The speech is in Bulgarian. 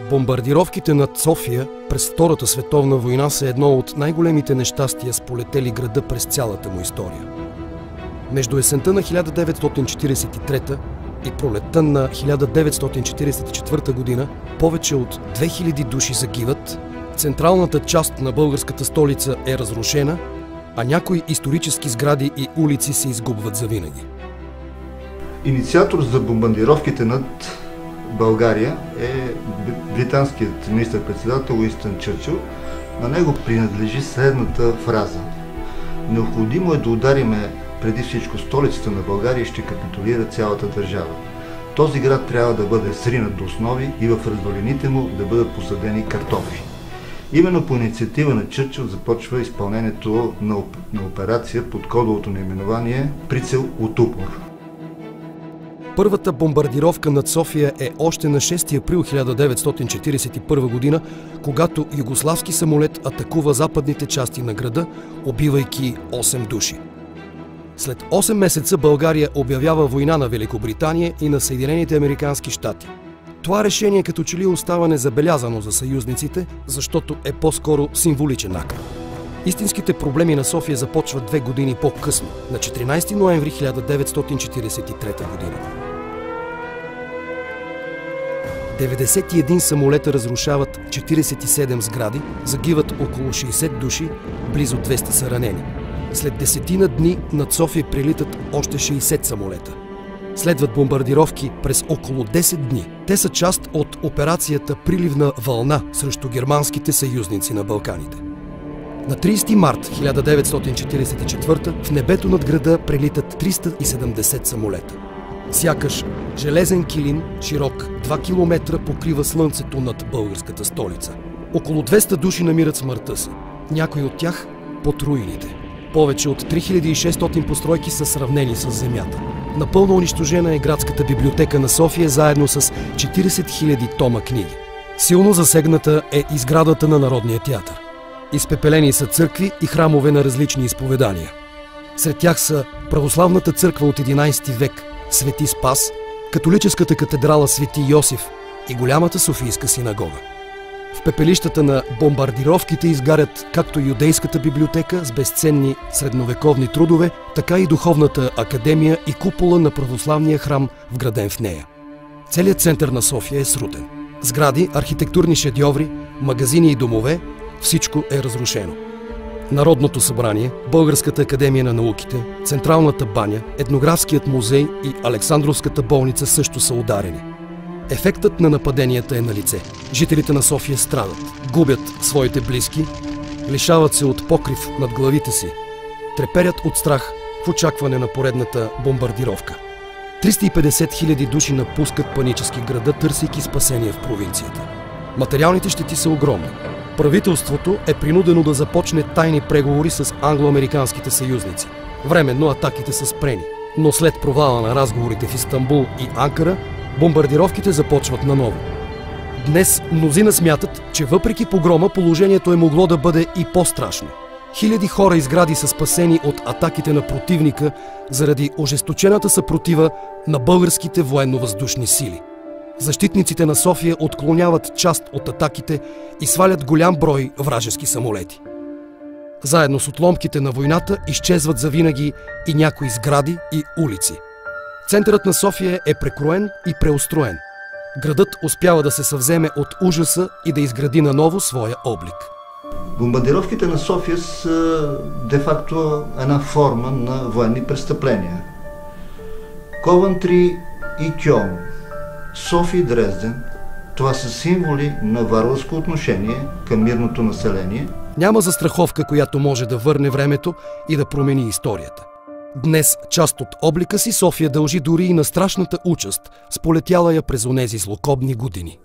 Бомбардировките над София през Втората световна война са едно от най-големите нещастия, сполетели града през цялата му история. Между есента на 1943 и пролетта на 1944 година повече от 2000 души загиват, централната част на българската столица е разрушена, а някои исторически сгради и улици се изгубват завинаги. Инициатор за бомбардировките над България е британският министър-председател Уинстън Чърчил. На него принадлежи следната фраза: необходимо е да удариме преди всичко столицата на България и ще капитулира цялата държава. Този град трябва да бъде сринат до основи и в развалините му да бъдат посадени картофи. Именно по инициатива на Чърчил започва изпълнението на операция под кодовото наименование Прицел от упор. Първата бомбардировка над София е още на 6 април 1941 година, когато югославски самолет атакува западните части на града, убивайки 8 души. След 8 месеца България обявява война на Великобритания и на Съединените американски щати. Това решение като че ли остава незабелязано за съюзниците, защото е по-скоро символичен акт. Истинските проблеми на София започват 2 години по-късно, на 14 ноември 1943 година. 91 самолета разрушават 47 сгради, загиват около 60 души, близо 200 са ранени. След 10 дни над София прилитат още 60 самолета. Следват бомбардировки през около 10 дни. Те са част от операцията Приливна вълна срещу германските съюзници на Балканите. На 30 март 1944 в небето над града прелитат 370 самолета. Сякаш железен килим, широк 2 км, покрива слънцето над българската столица. Около 200 души намират смъртта си. Някои от тях под руините. Повече от 3600 постройки са сравнени с земята. Напълно унищожена е градската библиотека на София, заедно с 40 000 тома книги. Силно засегната е и сградата на Народния театър. Изпепелени са църкви и храмове на различни изповедания. Сред тях са православната църква от 11 век Свети Спас, католическата катедрала Свети Йосиф и голямата Софийска синагога. В пепелищата на бомбардировките изгарят както юдейската библиотека с безценни средновековни трудове, така и духовната академия и купола на православния храм, вграден в нея. Целият център на София е срутен. Сгради, архитектурни шедьоври, магазини и домове – всичко е разрушено. Народното събрание, Българската академия на науките, Централната баня, Етнографският музей и Александровската болница също са ударени. Ефектът на нападенията е налице. Жителите на София страдат, губят своите близки, лишават се от покрив над главите си, треперят от страх в очакване на поредната бомбардировка. 350 000 души напускат панически града, търсейки спасение в провинцията. Материалните щети са огромни. Правителството е принудено да започне тайни преговори с англо-американските съюзници. Временно атаките са спрени, но след провала на разговорите в Истанбул и Анкара, бомбардировките започват наново. Днес мнозина смятат, че въпреки погрома положението е могло да бъде и по-страшно. Хиляди хора и сгради са спасени от атаките на противника заради ожесточената съпротива на българските военно-въздушни сили. Защитниците на София отклоняват част от атаките и свалят голям брой вражески самолети. Заедно с отломките на войната изчезват завинаги и някои сгради и улици. Центърът на София е прекроен и преустроен. Градът успява да се съвземе от ужаса и да изгради наново своя облик. Бомбардировките на София са де-факто една форма на военни престъпления. Ковентри и Кьолн, София и Дрезден – това са символи на варварско отношение към мирното население. Няма застраховка, която може да върне времето и да промени историята. Днес част от облика си София дължи дори и на страшната участ, сполетяла я през онези злокобни години.